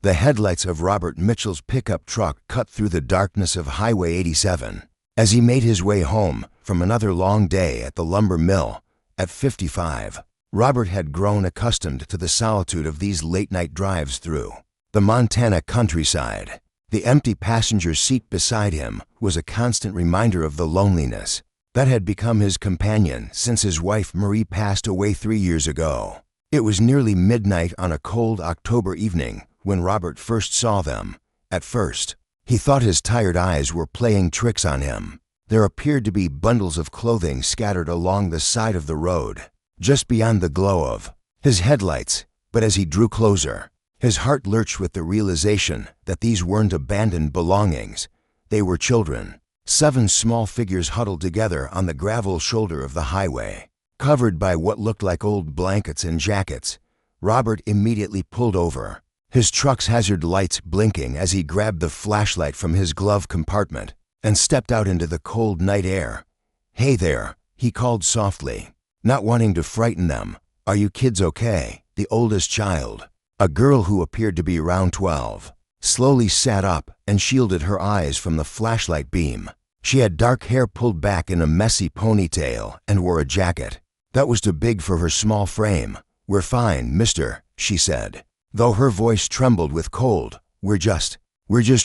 The headlights of Robert Mitchell's pickup truck cut through the darkness of Highway 87 as he made his way home from another long day at the lumber mill. At 55, Robert had grown accustomed to the solitude of these late-night drives through the Montana countryside. The empty passenger seat beside him was a constant reminder of the loneliness that had become his companion since his wife Marie passed away 3 years ago. It was nearly midnight on a cold October evening when Robert first saw them. At first, he thought his tired eyes were playing tricks on him. There appeared to be bundles of clothing scattered along the side of the road, just beyond the glow of his headlights. But as he drew closer, his heart lurched with the realization that these weren't abandoned belongings. They were children. 7 small figures huddled together on the gravel shoulder of the highway, covered by what looked like old blankets and jackets. Robert immediately pulled over, his truck's hazard lights blinking as he grabbed the flashlight from his glove compartment and stepped out into the cold night air. "Hey there," he called softly, not wanting to frighten them. "Are you kids okay?" The oldest child, a girl who appeared to be around 12, slowly sat up and shielded her eyes from the flashlight beam. She had dark hair pulled back in a messy ponytail and wore a jacket that was too big for her small frame. "We're fine, mister," she said, though her voice trembled with cold. We're just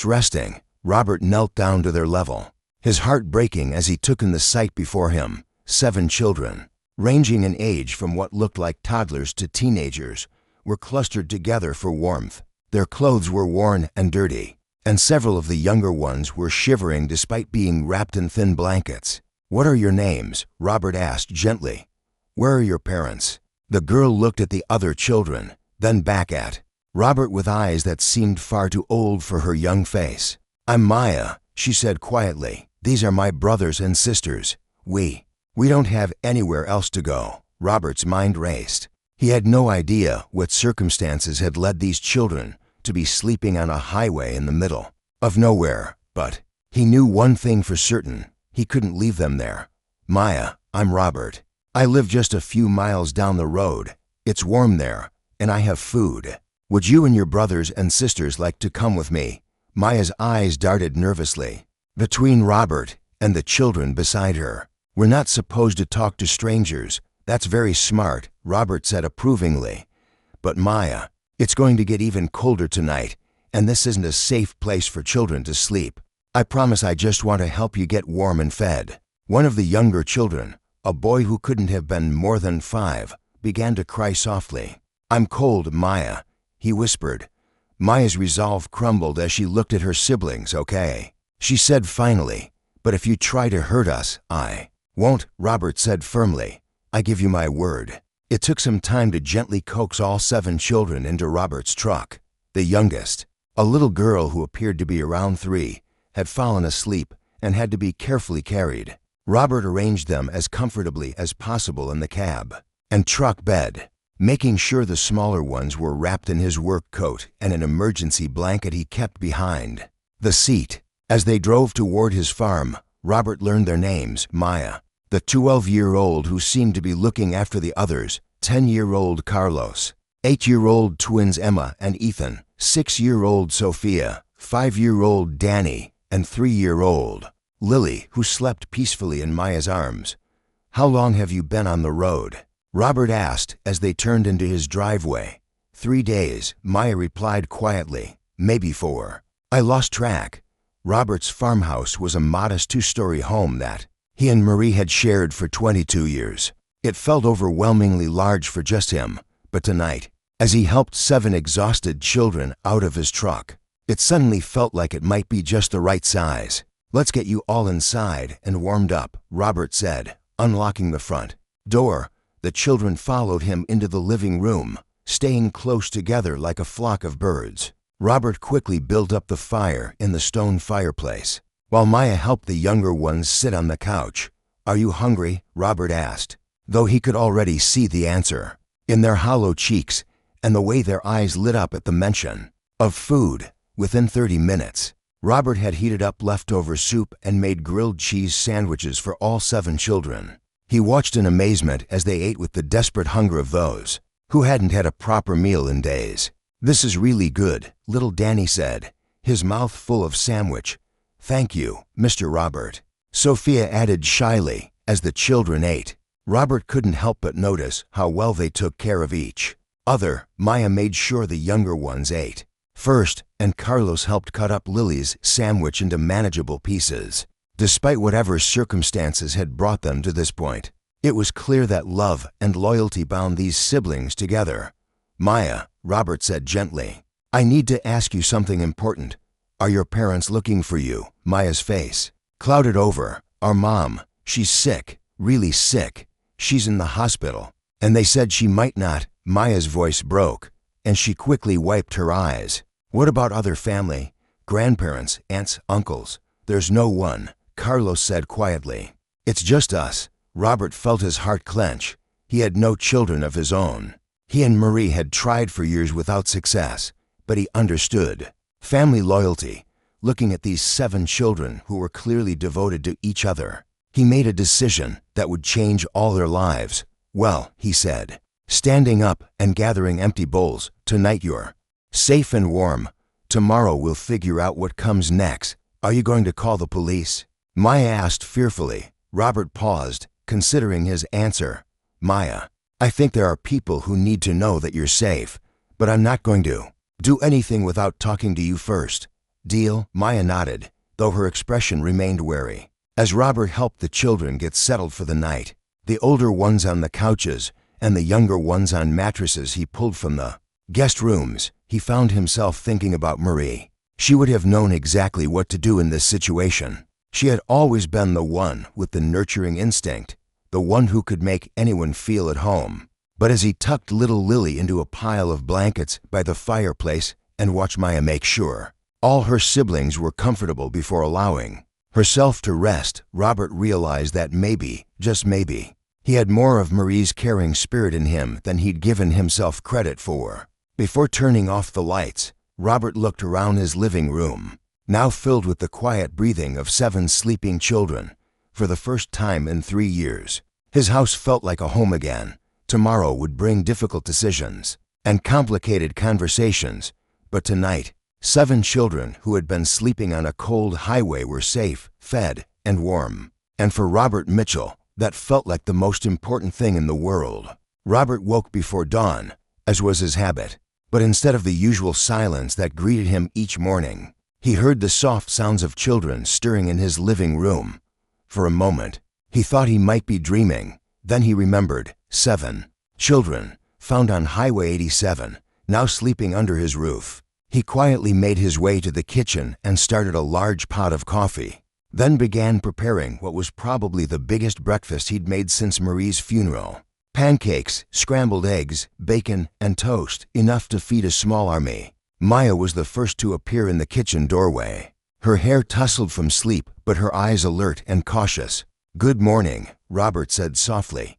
resting." Robert knelt down to their level, his heart breaking as he took in the sight before him. 7 children, ranging in age from what looked like toddlers to teenagers, were clustered together for warmth. Their clothes were worn and dirty, and several of the younger ones were shivering despite being wrapped in thin blankets. "What are your names?" Robert asked gently. "Where are your parents?" The girl looked at the other children, then back at Robert with eyes that seemed far too old for her young face. "I'm Maya," she said quietly. "These are my brothers and sisters. We don't have anywhere else to go." Robert's mind raced. He had no idea what circumstances had led these children to be sleeping on a highway in the middle of nowhere, but he knew one thing for certain: he couldn't leave them there. "Maya, I'm Robert. I live just a few miles down the road. It's warm there, and I have food. Would you and your brothers and sisters like to come with me?" Maya's eyes darted nervously between Robert and the children beside her. "We're not supposed to talk to strangers. That's very smart," Robert said approvingly. "But Maya, it's going to get even colder tonight, and this isn't a safe place for children to sleep. I promise I just want to help you get warm and fed." One of the younger children, a boy who couldn't have been more than 5, began to cry softly. "I'm cold, Maya," he whispered. Maya's resolve crumbled as she looked at her siblings. "Okay," she said finally, "but if you try to hurt us, I won't," Robert said firmly. "I give you my word." It took some time to gently coax all 7 children into Robert's truck. The youngest, a little girl who appeared to be around 3, had fallen asleep and had to be carefully carried. Robert arranged them as comfortably as possible in the cab and truck bed, making sure the smaller ones were wrapped in his work coat and an emergency blanket he kept behind the seat. As they drove toward his farm, Robert learned their names: Maya, the 12-year-old who seemed to be looking after the others; 10-year-old Carlos; 8-year-old twins Emma and Ethan; 6-year-old Sophia; 5-year-old Danny; and 3-year-old Lily, who slept peacefully in Maya's arms. "How long have you been on the road?" Robert asked as they turned into his driveway. 3 days, Maya replied quietly. "Maybe 4. I lost track." Robert's farmhouse was a modest 2-story home that he and Marie had shared for 22 years. It felt overwhelmingly large for just him, but tonight, as he helped 7 exhausted children out of his truck, it suddenly felt like it might be just the right size. "Let's get you all inside and warmed up," Robert said, unlocking the front door. The children followed him into the living room, staying close together like a flock of birds. Robert quickly built up the fire in the stone fireplace, while Maya helped the younger ones sit on the couch. "Are you hungry?" Robert asked, though he could already see the answer in their hollow cheeks and the way their eyes lit up at the mention of food. Within 30 minutes, Robert had heated up leftover soup and made grilled cheese sandwiches for all 7 children. He watched in amazement as they ate with the desperate hunger of those who hadn't had a proper meal in days. "This is really good," little Danny said, his mouth full of sandwich. "Thank you, Mr. Robert," Sophia added shyly as the children ate. Robert couldn't help but notice how well they took care of each other. Maya made sure the younger ones ate first, and Carlos helped cut up Lily's sandwich into manageable pieces. Despite whatever circumstances had brought them to this point, it was clear that love and loyalty bound these siblings together. "Maya," Robert said gently, "I need to ask you something important. Are your parents looking for you?" Maya's face clouded over. "Our mom, she's sick, really sick. She's in the hospital, and they said she might not." Maya's voice broke, and she quickly wiped her eyes. "What about other family? Grandparents, aunts, uncles?" "There's no one," Carlos said quietly. "It's just us." Robert felt his heart clench. He had no children of his own. He and Marie had tried for years without success, but he understood. Family loyalty. Looking at these 7 children who were clearly devoted to each other, he made a decision that would change all their lives. "Well," he said, standing up and gathering empty bowls, "tonight you're safe and warm. Tomorrow we'll figure out what comes next. Are you going to call the police?" Maya asked fearfully. Robert paused, considering his answer. "Maya, I think there are people who need to know that you're safe, but I'm not going to do anything without talking to you first. Deal?" Maya nodded, though her expression remained wary. As Robert helped the children get settled for the night, the older ones on the couches and the younger ones on mattresses he pulled from the guest rooms, he found himself thinking about Marie. She would have known exactly what to do in this situation. She had always been the one with the nurturing instinct, the one who could make anyone feel at home. But as he tucked little Lily into a pile of blankets by the fireplace and watched Maya make sure all her siblings were comfortable before allowing herself to rest, Robert realized that maybe, just maybe, he had more of Marie's caring spirit in him than he'd given himself credit for. Before turning off the lights, Robert looked around his living room, now filled with the quiet breathing of 7 sleeping children. For the first time in 3 years, his house felt like a home again. Tomorrow would bring difficult decisions and complicated conversations, but tonight, 7 children who had been sleeping on a cold highway were safe, fed, and warm. And for Robert Mitchell, that felt like the most important thing in the world. Robert woke before dawn, as was his habit, but instead of the usual silence that greeted him each morning, he heard the soft sounds of children stirring in his living room. For a moment, he thought he might be dreaming. Then he remembered 7 children found on Highway 87, now sleeping under his roof. He quietly made his way to the kitchen and started a large pot of coffee, then began preparing what was probably the biggest breakfast he'd made since Marie's funeral. Pancakes, scrambled eggs, bacon, and toast, enough to feed a small army. Maya was the first to appear in the kitchen doorway. Her hair tousled from sleep, but her eyes alert and cautious. "Good morning," Robert said softly.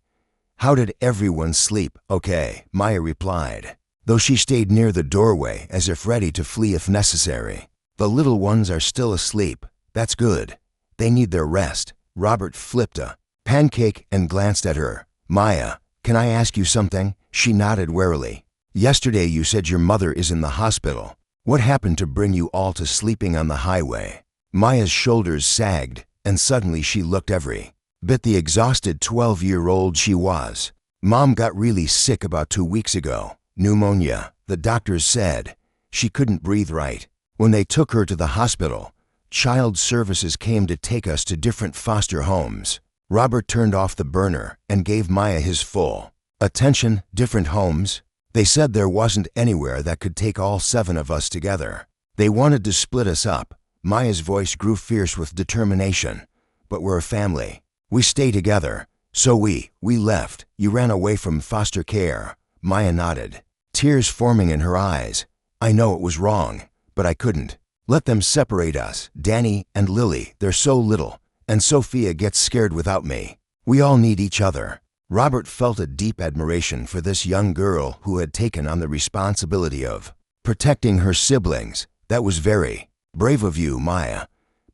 "How did everyone sleep?" "Okay," Maya replied, though she stayed near the doorway as if ready to flee if necessary. "The little ones are still asleep. That's good. They need their rest." Robert flipped a pancake and glanced at her. "Maya, can I ask you something?" She nodded warily. "Yesterday you said your mother is in the hospital. What happened to bring you all to sleeping on the highway?" Maya's shoulders sagged, and suddenly she looked every bit the exhausted 12-year-old she was. "Mom got really sick about 2 weeks ago. Pneumonia, the doctors said. She couldn't breathe right. When they took her to the hospital, Child Services came to take us to different foster homes." Robert turned off the burner and gave Maya his full attention. "Different homes?" "They said there wasn't anywhere that could take all 7 of us together. They wanted to split us up." Maya's voice grew fierce with determination. "But we're a family. We stay together. So we left. You ran away from foster care." Maya nodded, tears forming in her eyes. "I know it was wrong, but I couldn't let them separate us. Danny and Lily, they're so little, and Sophia gets scared without me. We all need each other." Robert felt a deep admiration for this young girl who had taken on the responsibility of protecting her siblings. "That was very brave of you, Maya,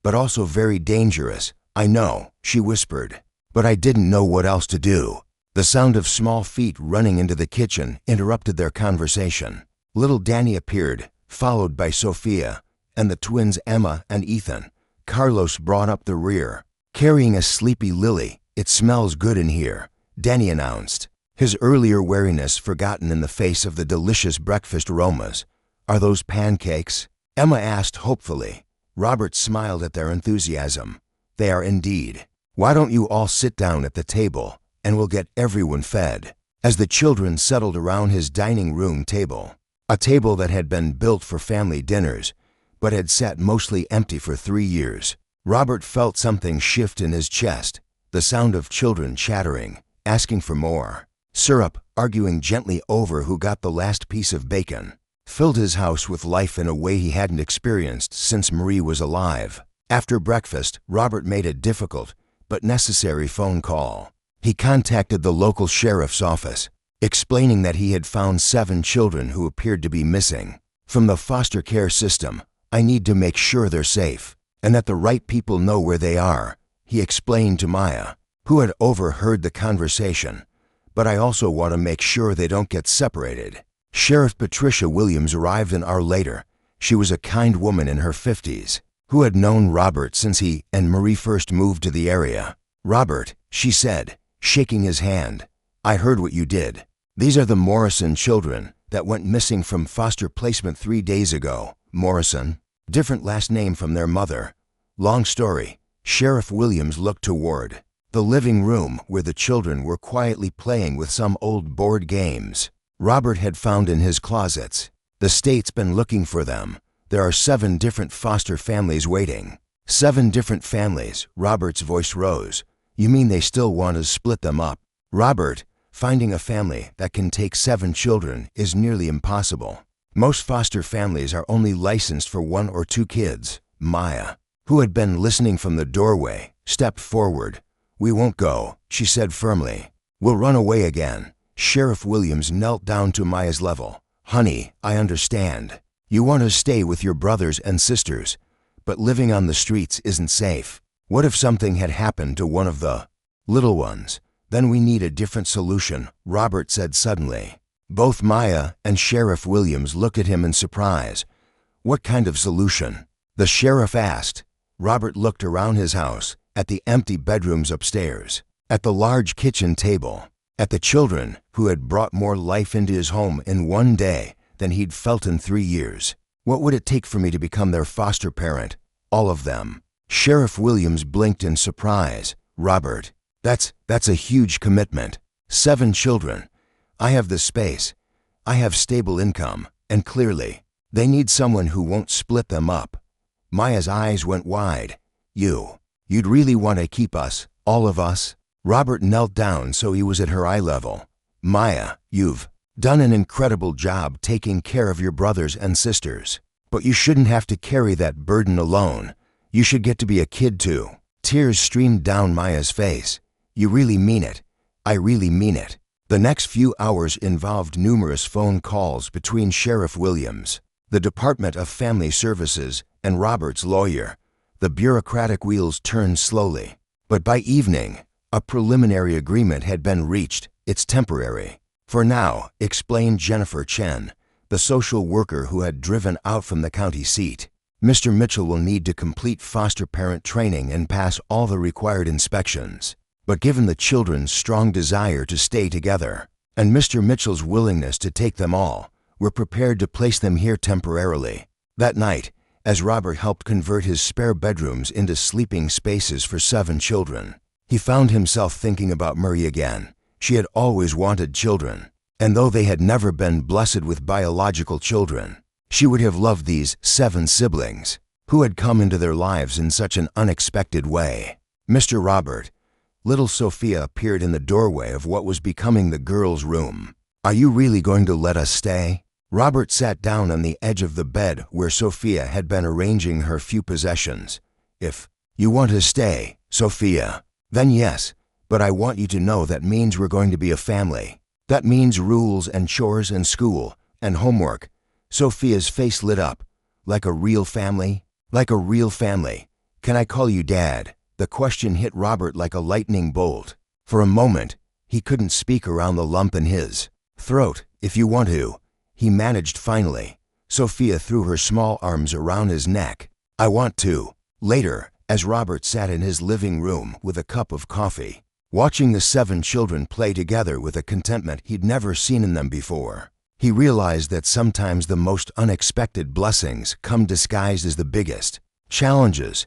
but also very dangerous." "I know," she whispered, "but I didn't know what else to do." The sound of small feet running into the kitchen interrupted their conversation. Little Danny appeared, followed by Sophia, and the twins Emma and Ethan. Carlos brought up the rear, carrying a sleepy Lily. "It smells good in here," Danny announced, his earlier wariness forgotten in the face of the delicious breakfast aromas. "Are those pancakes?" Emma asked hopefully. Robert smiled at their enthusiasm. "They are indeed. Why don't you all sit down at the table, and we'll get everyone fed." As the children settled around his dining room table, a table that had been built for family dinners, but had sat mostly empty for 3 years, Robert felt something shift in his chest, the sound of children chattering, asking for more. Syrup, arguing gently over who got the last piece of bacon, filled his house with life in a way he hadn't experienced since Marie was alive. After breakfast, Robert made a difficult but necessary phone call. He contacted the local sheriff's office, explaining that he had found 7 children who appeared to be missing. "From the foster care system, I need to make sure they're safe, and that the right people know where they are," he explained to Maya, who had overheard the conversation. "But I also want to make sure they don't get separated." Sheriff Patricia Williams arrived an hour later. She was a kind woman in her 50s, who had known Robert since he and Marie first moved to the area. "Robert," she said, shaking his hand, "I heard what you did. These are the Morrison children that went missing from foster placement 3 days ago." Morrison, different last name from their mother. Long story. Sheriff Williams looked toward the living room where the children were quietly playing with some old board games Robert had found in his closets. "The state's been looking for them. There are 7 different foster families waiting." 7 different families, Robert's voice rose. "You mean they still want to split them up?" "Robert, finding a family that can take 7 children is nearly impossible. Most foster families are only licensed for 1 or 2 kids." Maya, who had been listening from the doorway, stepped forward. "We won't go," she said firmly. "We'll run away again." Sheriff Williams knelt down to Maya's level. "Honey, I understand. You want to stay with your brothers and sisters, but living on the streets isn't safe. What if something had happened to one of the little ones? Then we need a different solution," Robert said suddenly. Both Maya and Sheriff Williams looked at him in surprise. "What kind of solution?" the sheriff asked. Robert looked around his house, at the empty bedrooms upstairs, at the large kitchen table, at the children who had brought more life into his home in 1 day than he'd felt in 3 years. "What would it take for me to become their foster parent? All of them." Sheriff Williams blinked in surprise. "Robert, that's a huge commitment. 7 children. I have the space. I have stable income, and clearly, they need someone who won't split them up." Maya's eyes went wide. You'd really want to keep us, all of us?" Robert knelt down so he was at her eye level. "Maya, you've done an incredible job taking care of your brothers and sisters, but you shouldn't have to carry that burden alone. You should get to be a kid too." Tears streamed down Maya's face. "You really mean it. I really mean it." The next few hours involved numerous phone calls between Sheriff Williams, the Department of Family Services, and Robert's lawyer. The bureaucratic wheels turned slowly, but by evening, a preliminary agreement had been reached. "It's temporary for now," explained Jennifer Chen, the social worker who had driven out from the county seat. "Mr. Mitchell will need to complete foster parent training and pass all the required inspections. But given the children's strong desire to stay together, and Mr. Mitchell's willingness to take them all, we're prepared to place them here temporarily." That night, as Robert helped convert his spare bedrooms into sleeping spaces for 7 children, he found himself thinking about Marie again. She had always wanted children, and though they had never been blessed with biological children, she would have loved these 7 siblings, who had come into their lives in such an unexpected way. "Mr. Robert," little Sophia appeared in the doorway of what was becoming the girls' room. "Are you really going to let us stay?" Robert sat down on the edge of the bed where Sophia had been arranging her few possessions. "If you want to stay, Sophia, then yes, but I want you to know that means we're going to be a family. That means rules and chores and school and homework." Sophia's face lit up. "Like a real family? Like a real family. Can I call you Dad?" The question hit Robert like a lightning bolt. For a moment, he couldn't speak around the lump in his throat. "If you want to," he managed finally. Sophia threw her small arms around his neck. I want to. Later, as Robert sat in his living room with a cup of coffee, watching the 7 children play together with a contentment he'd never seen in them before, he realized that sometimes the most unexpected blessings come disguised as the biggest challenges.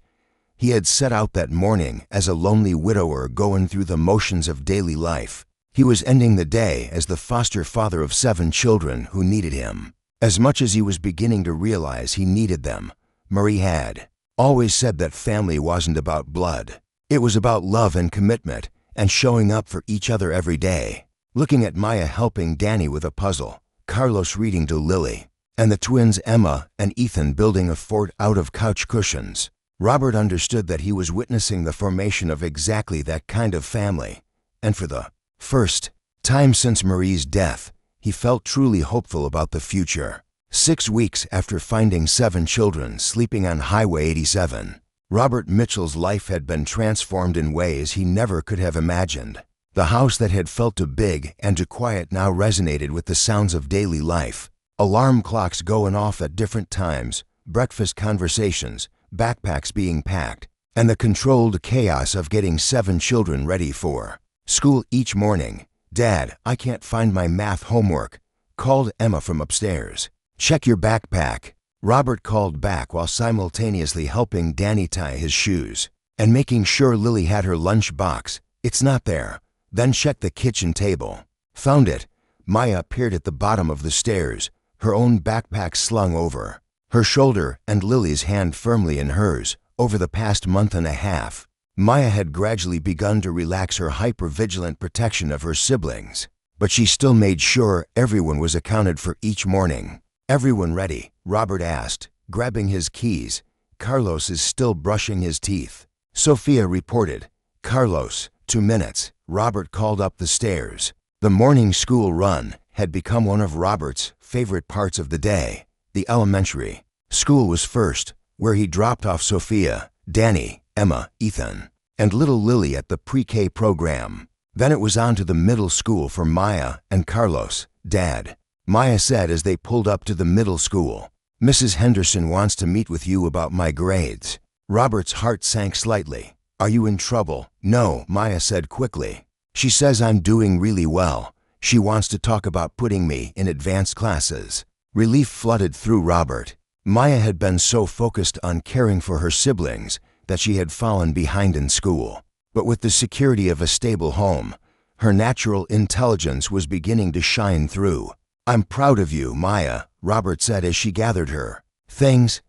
He had set out that morning as a lonely widower going through the motions of daily life. He was ending the day as the foster father of 7 children who needed him. As much as he was beginning to realize he needed them, Marie had always said that family wasn't about blood. It was about love and commitment and showing up for each other every day. Looking at Maya helping Danny with a puzzle, Carlos reading to Lily, and the twins Emma and Ethan building a fort out of couch cushions, Robert understood that he was witnessing the formation of exactly that kind of family. And for the first time since Marie's death, he felt truly hopeful about the future. 6 weeks after finding 7 children sleeping on Highway 87, Robert Mitchell's life had been transformed in ways he never could have imagined. The house that had felt too big and too quiet now resonated with the sounds of daily life. Alarm clocks going off at different times, breakfast conversations, backpacks being packed, and the controlled chaos of getting 7 children ready for school each morning. Dad, I can't find my math homework, called Emma from upstairs. Check your backpack, Robert called back while simultaneously helping Danny tie his shoes and making sure Lily had her lunch box. It's not there. Then check the kitchen table. Found it. Maya appeared at the bottom of the stairs, her own backpack slung over her shoulder and Lily's hand firmly in hers. Over the past month and a half, Maya had gradually begun to relax her hyper-vigilant protection of her siblings, but she still made sure everyone was accounted for each morning. Everyone ready? Robert asked, grabbing his keys. Carlos is still brushing his teeth, Sophia reported. Carlos, 2 minutes. Robert called up the stairs. The morning school run had become one of Robert's favorite parts of the day. The elementary school was first, where he dropped off Sophia, Danny, Emma, Ethan, and little Lily at the pre-K program. Then it was on to the middle school for Maya and Carlos. Dad, Maya said as they pulled up to the middle school, Mrs. Henderson wants to meet with you about my grades. Robert's heart sank slightly. Are you in trouble? No, Maya said quickly. She says I'm doing really well. She wants to talk about putting me in advanced classes. Relief flooded through Robert. Maya had been so focused on caring for her siblings that she had fallen behind in school. But with the security of a stable home, her natural intelligence was beginning to shine through. I'm proud of you, Maya, Robert said as she gathered her. Thanks,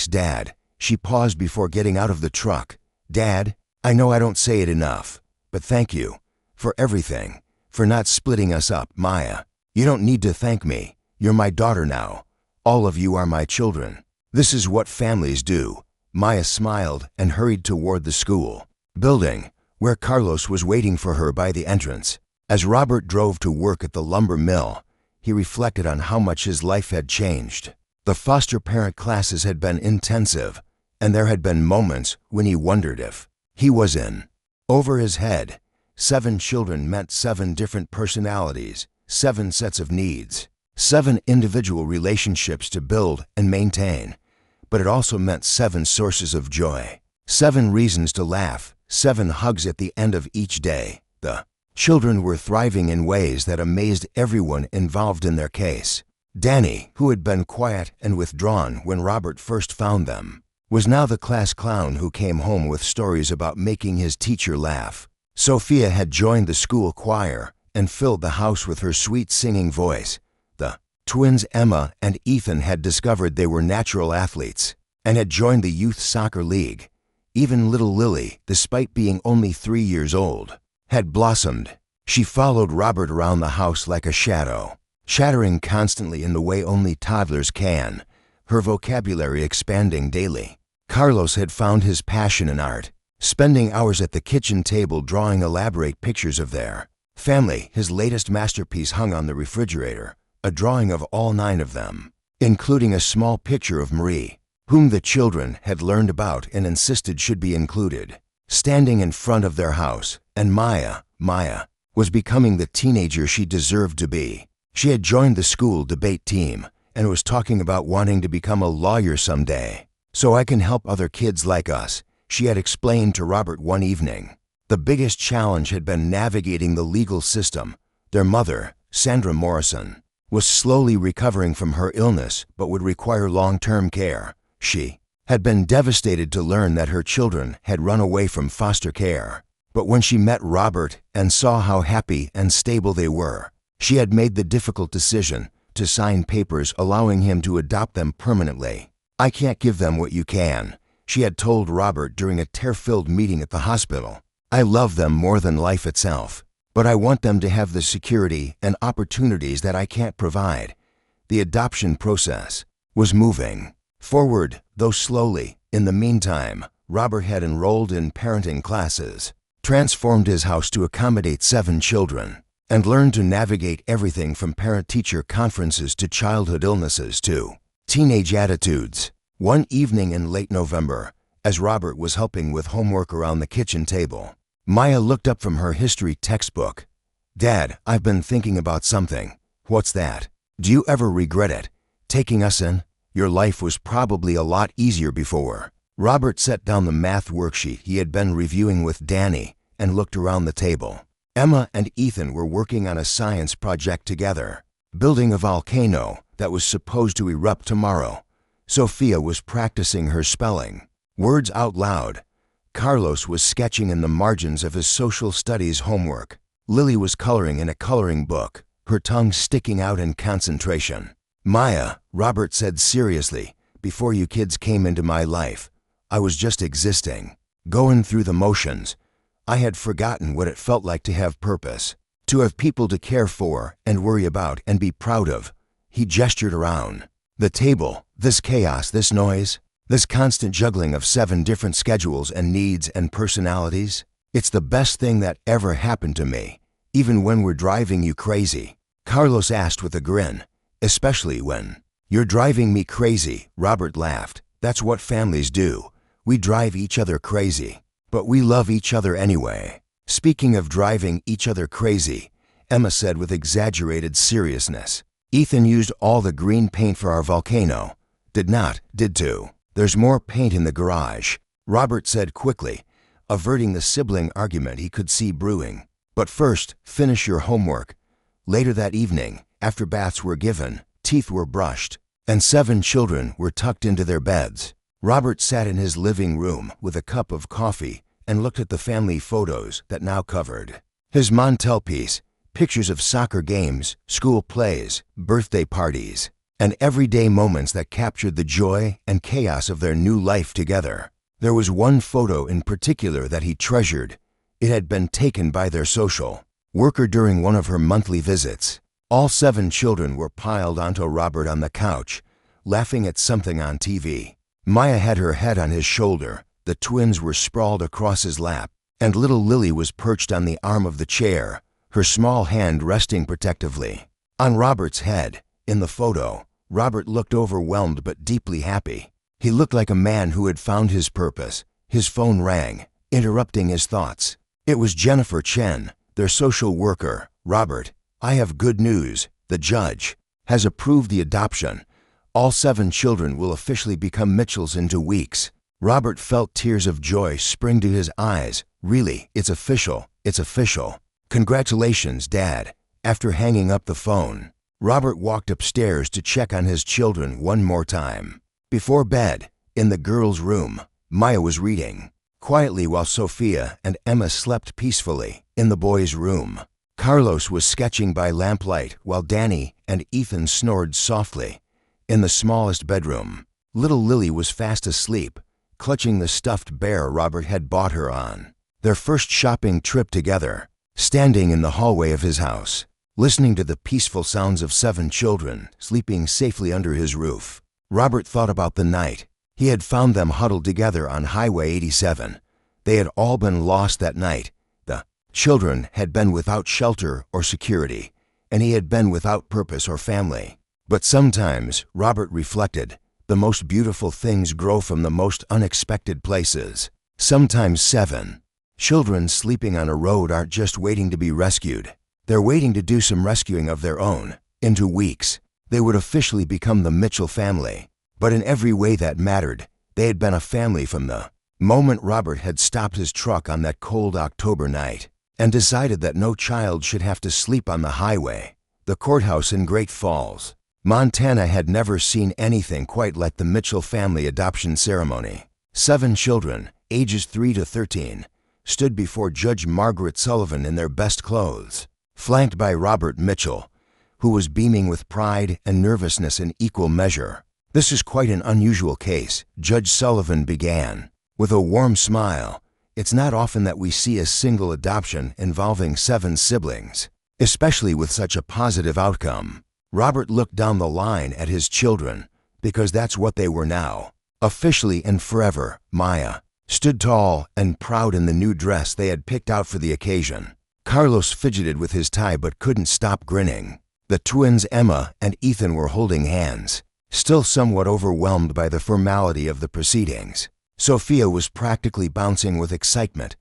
Dad. She paused before getting out of the truck. Dad, I know I don't say it enough, but thank you for everything, for not splitting us up, Maya. You don't need to thank me. You're my daughter now. All of you are my children. This is what families do. Maya smiled and hurried toward the school building, where Carlos was waiting for her by the entrance. As Robert drove to work at the lumber mill, he reflected on how much his life had changed. The foster parent classes had been intensive, and there had been moments when he wondered if he was in over his head. 7 children meant 7 different personalities, 7 sets of needs, 7 individual relationships to build and maintain. But it also meant 7 sources of joy, 7 reasons to laugh, 7 hugs at the end of each day. The children were thriving in ways that amazed everyone involved in their case. Danny, who had been quiet and withdrawn when Robert first found them, was now the class clown who came home with stories about making his teacher laugh. Sophia had joined the school choir and filled the house with her sweet singing voice. The twins Emma and Ethan had discovered they were natural athletes and had joined the youth soccer league. Even little Lily, despite being only 3 years old, had blossomed. She followed Robert around the house like a shadow, chattering constantly in the way only toddlers can, her vocabulary expanding daily. Carlos had found his passion in art, spending hours at the kitchen table drawing elaborate pictures of their family. His latest masterpiece hung on the refrigerator, a drawing of all 9 of them, including a small picture of Marie, whom the children had learned about and insisted should be included, standing in front of their house. And Maya was becoming the teenager she deserved to be. She had joined the school debate team and was talking about wanting to become a lawyer someday. "So I can help other kids like us," she had explained to Robert one evening. The biggest challenge had been navigating the legal system. Their mother, Sandra Morrison, was slowly recovering from her illness but would require long-term care. She had been devastated to learn that her children had run away from foster care. But when she met Robert and saw how happy and stable they were, she had made the difficult decision to sign papers allowing him to adopt them permanently. "I can't give them what you can," she had told Robert during a tear-filled meeting at the hospital. "I love them more than life itself, but I want them to have the security and opportunities that I can't provide." The adoption process was moving forward, though slowly. In the meantime, Robert had enrolled in parenting classes, transformed his house to accommodate 7 children, and learned to navigate everything from parent-teacher conferences to childhood illnesses to teenage attitudes. One evening in late November, as Robert was helping with homework around the kitchen table, Maya looked up from her history textbook. "Dad, I've been thinking about something." "What's that?" "Do you ever regret it? Taking us in? Your life was probably a lot easier before." Robert set down the math worksheet he had been reviewing with Danny and looked around the table. Emma and Ethan were working on a science project together, building a volcano that was supposed to erupt tomorrow. Sophia was practicing her spelling words out loud. Carlos was sketching in the margins of his social studies homework. Lily was coloring in a coloring book, her tongue sticking out in concentration. "Maya," Robert said seriously, "before you kids came into my life, I was just existing, going through the motions. I had forgotten what it felt like to have purpose, to have people to care for and worry about and be proud of." He gestured around the table. "This chaos, this noise, this constant juggling of 7 different schedules and needs and personalities, it's the best thing that ever happened to me, even when we're driving you crazy." Carlos asked with a grin. "Especially when you're driving me crazy," Robert laughed. "That's what families do. We drive each other crazy, but we love each other anyway." "Speaking of driving each other crazy," Emma said with exaggerated seriousness, "Ethan used all the green paint for our volcano. Did too. There's more paint in the garage," Robert said quickly, averting the sibling argument he could see brewing. "But first, finish your homework." Later that evening, after baths were given, teeth were brushed, and 7 children were tucked into their beds, Robert sat in his living room with a cup of coffee and looked at the family photos that now covered his mantelpiece, pictures of soccer games, school plays, birthday parties, and everyday moments that captured the joy and chaos of their new life together. There was one photo in particular that he treasured. It had been taken by their social worker during one of her monthly visits. All 7 children were piled onto Robert on the couch, laughing at something on TV. Maya had her head on his shoulder, the twins were sprawled across his lap, and little Lily was perched on the arm of the chair, her small hand resting protectively on Robert's head. In the photo, Robert looked overwhelmed but deeply happy. He looked like a man who had found his purpose. His phone rang, interrupting his thoughts. It was Jennifer Chen, their social worker. "Robert, I have good news. The judge has approved the adoption. All 7 children will officially become Mitchells in 2 weeks." Robert felt tears of joy spring to his eyes. "Really, it's official. It's official. Congratulations, Dad." After hanging up the phone, Robert walked upstairs to check on his children one more time. Before bed, in the girls' room, Maya was reading quietly while Sophia and Emma slept peacefully. In the boys' room, Carlos was sketching by lamplight while Danny and Ethan snored softly. In the smallest bedroom, little Lily was fast asleep, clutching the stuffed bear Robert had bought her on their first shopping trip together. Standing in the hallway of his house, listening to the peaceful sounds of 7 children sleeping safely under his roof, Robert thought about the night he had found them huddled together on Highway 87. They had all been lost that night. The children had been without shelter or security, and he had been without purpose or family. But sometimes, Robert reflected, the most beautiful things grow from the most unexpected places. Sometimes 7 children sleeping on a road aren't just waiting to be rescued. They're waiting to do some rescuing of their own. Into weeks, they would officially become the Mitchell family. But in every way that mattered, they had been a family from the moment Robert had stopped his truck on that cold October night and decided that no child should have to sleep on the highway. The courthouse in Great Falls, Montana had never seen anything quite like the Mitchell family adoption ceremony. 7 children, ages 3 to 13, stood before Judge Margaret Sullivan in their best clothes, flanked by Robert Mitchell, who was beaming with pride and nervousness in equal measure. "This is quite an unusual case," Judge Sullivan began, with a warm smile. "It's not often that we see a single adoption involving 7 siblings, especially with such a positive outcome." Robert looked down the line at his children, because that's what they were now. Officially and forever, Maya stood tall and proud in the new dress they had picked out for the occasion. Carlos fidgeted with his tie but couldn't stop grinning. The twins Emma and Ethan were holding hands, still somewhat overwhelmed by the formality of the proceedings. Sophia was practically bouncing with excitement.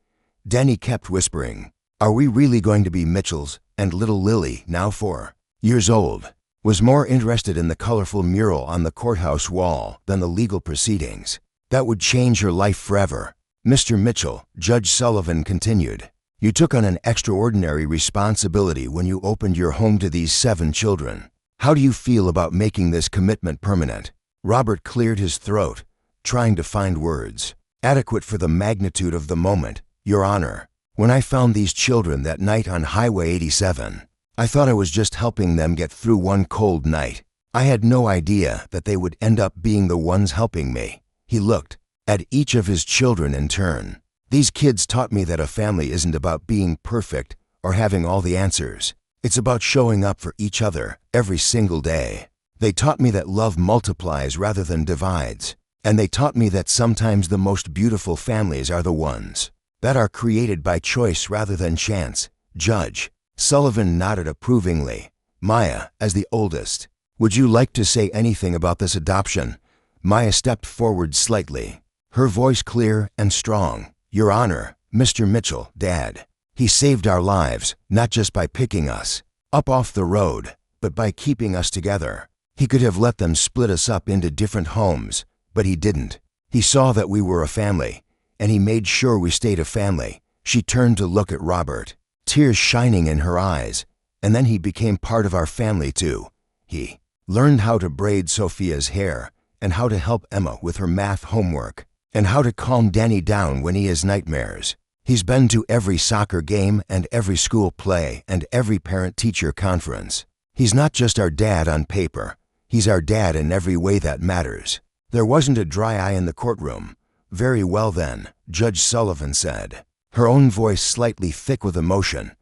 Denny kept whispering, "Are we really going to be Mitchells?" And little Lily, now 4 years old, was more interested in the colorful mural on the courthouse wall than the legal proceedings. That would change her life forever. "Mr. Mitchell," Judge Sullivan continued, "you took on an extraordinary responsibility when you opened your home to these 7 children. How do you feel about making this commitment permanent?" Robert cleared his throat, trying to find words adequate for the magnitude of the moment. "Your Honor, when I found these children that night on Highway 87, I thought I was just helping them get through one cold night. I had no idea that they would end up being the ones helping me." He looked at each of his children in turn. "These kids taught me that a family isn't about being perfect or having all the answers. It's about showing up for each other every single day. They taught me that love multiplies rather than divides. And they taught me that sometimes the most beautiful families are the ones that are created by choice rather than chance." Judge Sullivan nodded approvingly. "Maya, as the oldest, would you like to say anything about this adoption?" Maya stepped forward slightly, her voice clear and strong. "Your Honor, Mr. Mitchell, Dad, he saved our lives, not just by picking us up off the road, but by keeping us together. He could have let them split us up into different homes, but he didn't. He saw that we were a family, and he made sure we stayed a family." She turned to look at Robert, tears shining in her eyes. "And then he became part of our family too. He learned how to braid Sophia's hair, and how to help Emma with her math homework, and how to calm Danny down when he has nightmares. He's been to every soccer game and every school play and every parent-teacher conference. He's not just our dad on paper. He's our dad in every way that matters." There wasn't a dry eye in the courtroom. "Very well then," Judge Sullivan said, her own voice slightly thick with emotion.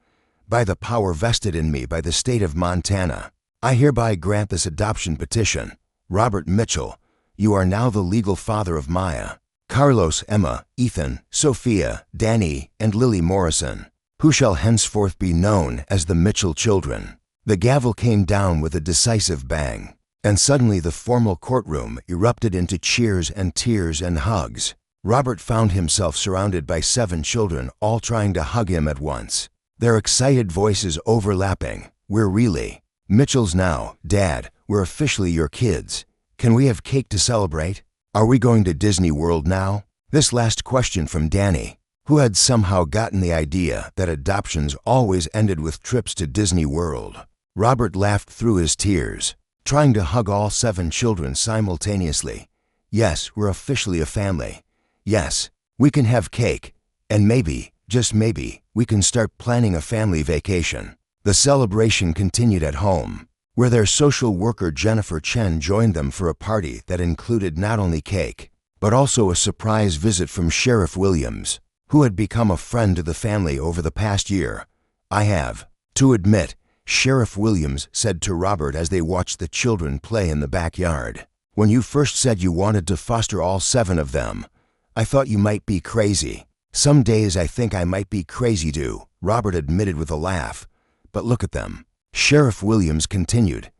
"By the power vested in me by the state of Montana, I hereby grant this adoption petition. Robert Mitchell, you are now the legal father of Maya, Carlos, Emma, Ethan, Sophia, Danny, and Lily Morrison, who shall henceforth be known as the Mitchell children." The gavel came down with a decisive bang, and suddenly the formal courtroom erupted into cheers and tears and hugs. Robert found himself surrounded by 7 children, all trying to hug him at once, their excited voices overlapping. "We're really Mitchells now, Dad. We're officially your kids. Can we have cake to celebrate? Are we going to Disney World now?" This last question from Danny, who had somehow gotten the idea that adoptions always ended with trips to Disney World. Robert laughed through his tears, trying to hug all 7 children simultaneously. "Yes, we're officially a family. Yes, we can have cake, and maybe, just maybe, we can start planning a family vacation." The celebration continued at home, where their social worker Jennifer Chen joined them for a party that included not only cake, but also a surprise visit from Sheriff Williams, who had become a friend to the family over the past year. "I have to admit," Sheriff Williams said to Robert as they watched the children play in the backyard, "when you first said you wanted to foster all 7 of them, I thought you might be crazy. Some days I think I might be crazy too," Robert admitted with a laugh. "But look at them." Sheriff Williams continued.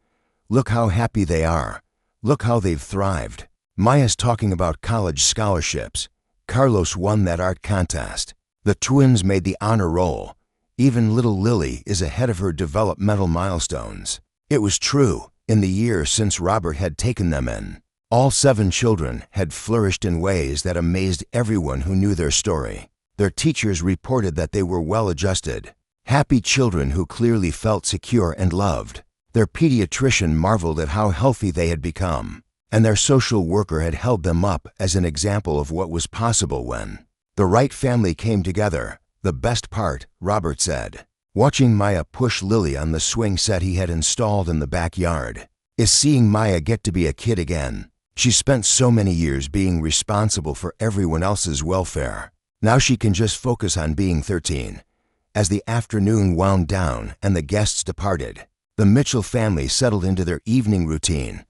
"Look how happy they are. Look how they've thrived. Maya's talking about college scholarships. Carlos won that art contest. The twins made the honor roll. Even little Lily is ahead of her developmental milestones. It was true. In the year since Robert had taken them in, all 7 children had flourished in ways that amazed everyone who knew their story. Their teachers reported that they were well-adjusted, happy children who clearly felt secure and loved. Their pediatrician marveled at how healthy they had become, and their social worker had held them up as an example of what was possible when the right family came together. The best part, Robert said, watching Maya push Lily on the swing set he had installed in the backyard, is seeing Maya get to be a kid again. She spent so many years being responsible for everyone else's welfare. Now she can just focus on being 13. As the afternoon wound down and the guests departed, the Mitchell family settled into their evening routine.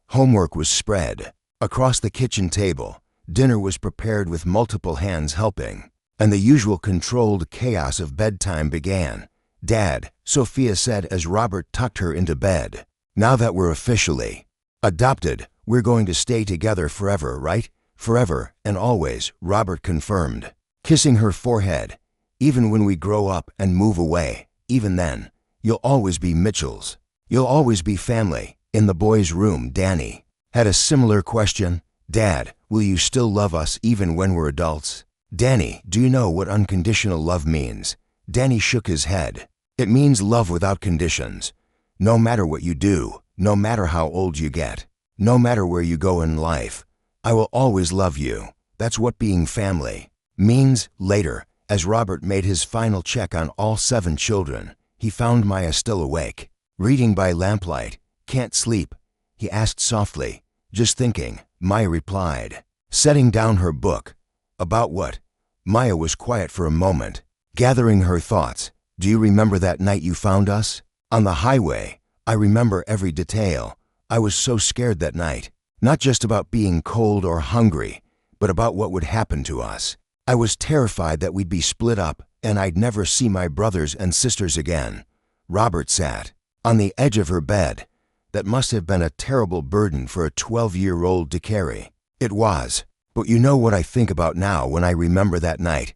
Homework was spread. Across the kitchen table, dinner was prepared with multiple hands helping, and the usual controlled chaos of bedtime began. "Dad," Sophia said as Robert tucked her into bed, "now that we're officially adopted, we're going to stay together forever, right?" "Forever and always," Robert confirmed, kissing her forehead. "Even when we grow up and move away, even then, you'll always be Mitchells. You'll always be family." In the boys' room, Danny had a similar question. "Dad, will you still love us even when we're adults?" "Danny, do you know what unconditional love means?" Danny shook his head. "It means love without conditions. No matter what you do, no matter how old you get, no matter where you go in life, I will always love you. That's what being family means." Later, as Robert made his final check on all 7 children, he found Maya still awake, reading by lamplight. "Can't sleep?" he asked softly. "Just thinking," Maya replied, setting down her book. "About what?" Maya was quiet for a moment, gathering her thoughts. "Do you remember that night you found us? On the highway? I remember every detail. I was so scared that night. Not just about being cold or hungry, but about what would happen to us. I was terrified that we'd be split up and I'd never see my brothers and sisters again." Robert sat on the edge of her bed. That must have been a terrible burden for a 12-year-old to carry. "It was. But you know what I think about now when I remember that night?"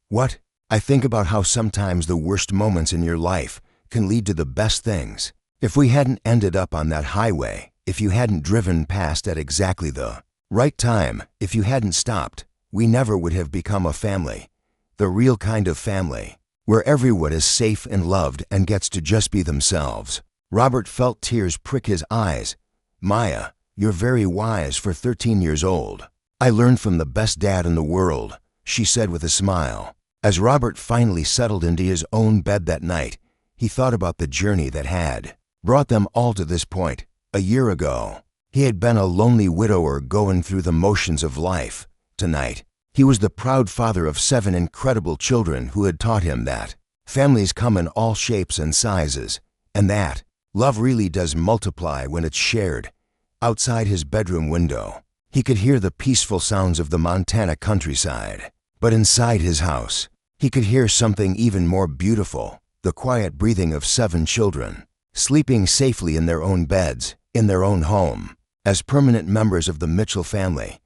"What?" "I think about how sometimes the worst moments in your life can lead to the best things. If we hadn't ended up on that highway, if you hadn't driven past at exactly the right time, if you hadn't stopped, we never would have become a family. The real kind of family, where everyone is safe and loved and gets to just be themselves." Robert felt tears prick his eyes. "Maya, you're very wise for 13 years old. I learned from the best dad in the world," she said with a smile. As Robert finally settled into his own bed that night, he thought about the journey that had brought them all to this point. A year ago, he had been a lonely widower going through the motions of life. Tonight, he was the proud father of 7 incredible children who had taught him that families come in all shapes and sizes, and that love really does multiply when it's shared. Outside his bedroom window, he could hear the peaceful sounds of the Montana countryside. But inside his house, he could hear something even more beautiful, the quiet breathing of 7 children, sleeping safely in their own beds, in their own home, as permanent members of the Mitchell family.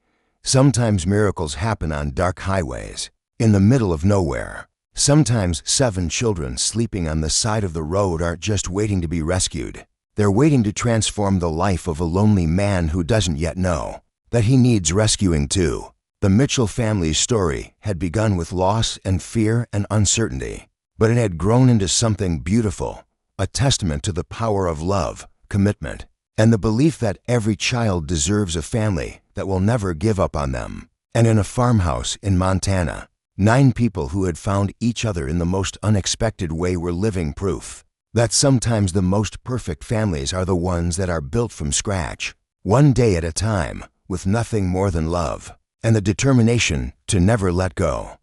Sometimes miracles happen on dark highways, in the middle of nowhere. Sometimes 7 children sleeping on the side of the road aren't just waiting to be rescued. They're waiting to transform the life of a lonely man who doesn't yet know that he needs rescuing too. The Mitchell family's story had begun with loss and fear and uncertainty, but it had grown into something beautiful, a testament to the power of love, commitment, and the belief that every child deserves a family that will never give up on them. And in a farmhouse in Montana, 9 people who had found each other in the most unexpected way were living proof that sometimes the most perfect families are the ones that are built from scratch, one day at a time, with nothing more than love and the determination to never let go.